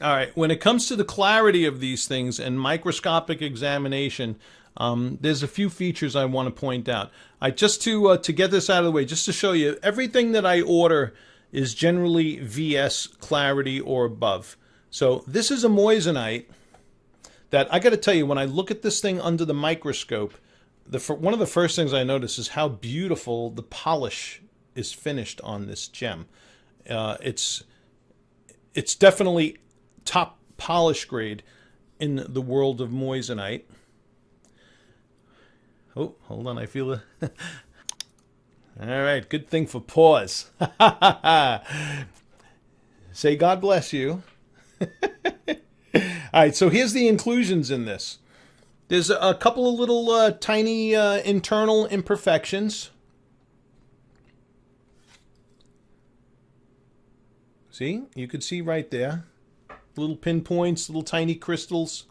All right. When it comes to the clarity of these things and microscopic examination, there's a few features I want to point out. Just to get this out of the way, just to show you, everything that I order is generally VS clarity or above. So this is a moissanite that I got to tell you, when I look at this thing under the microscope, one of the first things I notice is how beautiful the polish is finished on this gem. It's definitely top polish grade in the world of moissanite. Oh, hold on, I feel it. All right, good thing for pause. Say God bless you. All right, so here's the inclusions in this. There's a couple of little tiny internal imperfections. See, you can see right there. Little pinpoints, little tiny crystals.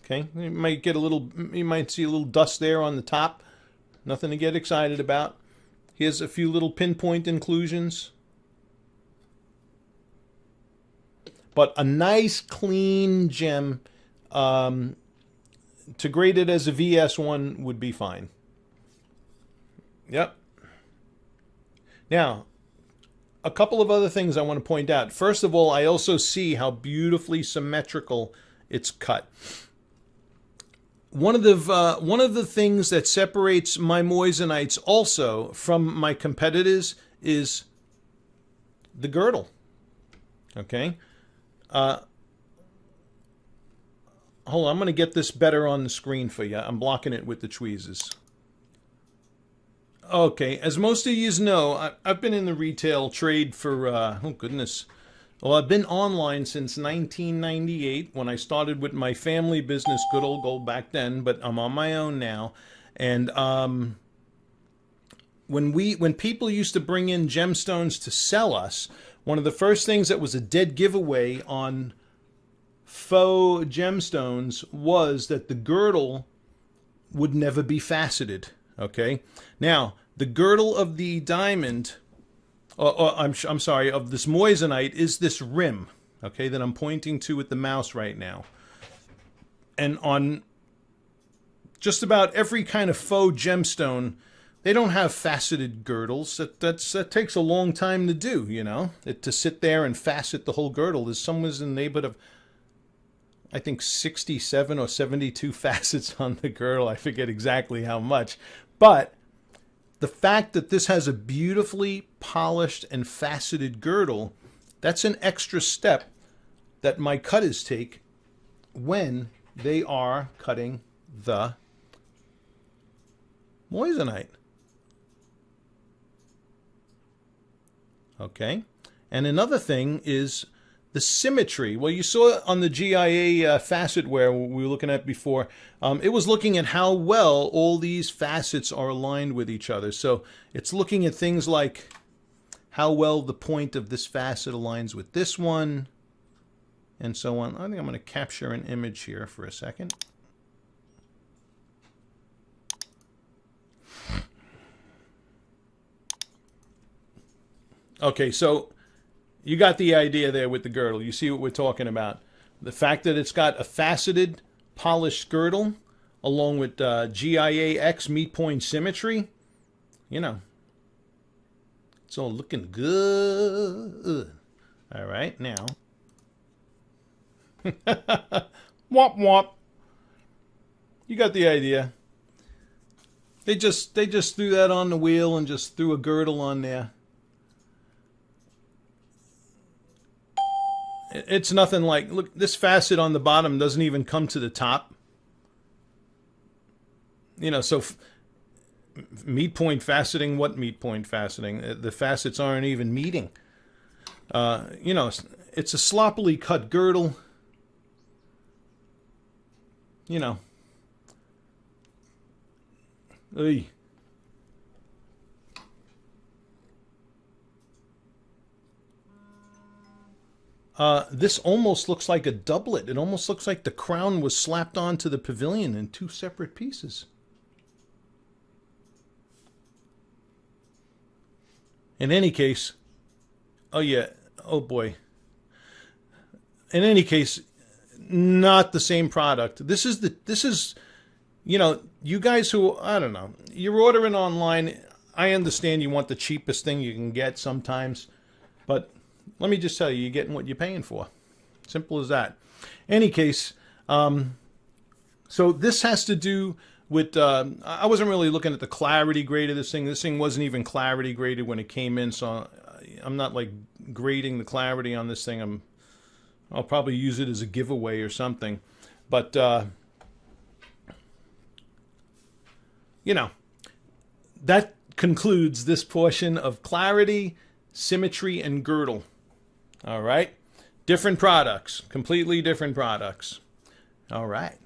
Okay, you might see a little dust there on the top. Nothing to get excited about. Here's a few little pinpoint inclusions. But a nice clean gem, to grade it as a VS1 would be fine. Yep. Now, a couple of other things I want to point out. First of all, I also see how beautifully symmetrical it's cut. One of the things that separates my moissanites also from my competitors is the girdle. Okay. Hold on, I'm going to get this better on the screen for you. I'm blocking it with the tweezers. Okay, as most of you know, I've been in the retail trade for, oh goodness, well, I've been online since 1998 when I started with my family business, good old gold back then, but I'm on my own now. And when people used to bring in gemstones to sell us, one of the first things that was a dead giveaway on faux gemstones was that the girdle would never be faceted. Okay, now the girdle of the diamond, I'm sorry, of this moissanite is this rim, okay, that I'm pointing to with the mouse right now. And on just about every kind of faux gemstone, they don't have faceted girdles. That takes a long time to do, you know. To sit there and facet the whole girdle. There's somewhere in the neighborhood of, I think, 67 or 72 facets on the girdle. I forget exactly how much. But the fact that this has a beautifully polished and faceted girdle, that's an extra step that my cutters take when they are cutting the moissanite. Okay, and another thing is the symmetry. Well, you saw on the GIA facetware we were looking at before, it was looking at how well all these facets are aligned with each other. So it's looking at things like how well the point of this facet aligns with this one, and so on. I think I'm going to capture an image here for a second. Okay, so you got the idea there with the girdle. You see what we're talking about. The fact that it's got a faceted, polished girdle, along with GIA-X meet point symmetry, you know, it's all looking good. All right, now. Womp womp. You got the idea. They just threw that on the wheel and just threw a girdle on there. It's nothing like, look, this facet on the bottom doesn't even come to the top. You know, so meet point faceting, what meet point faceting? The facets aren't even meeting. You know, it's a sloppily cut girdle. You know. Oy. This almost looks like a doublet. It almost looks like the crown was slapped onto the pavilion in two separate pieces. In any case, Oh yeah. Oh boy. In any case, not the same product. This is, you know, you guys who, I don't know, you're ordering online. I understand you want the cheapest thing you can get sometimes, but let me just tell you, you're getting what you're paying for. Simple as that. Any case, so this has to do with, I wasn't really looking at the clarity grade of this thing. This thing wasn't even clarity graded when it came in, so I'm not like grading the clarity on this thing. I'll probably use it as a giveaway or something. But, you know, that concludes this portion of clarity, symmetry, and girdle. All right? Different products, completely different products. All right.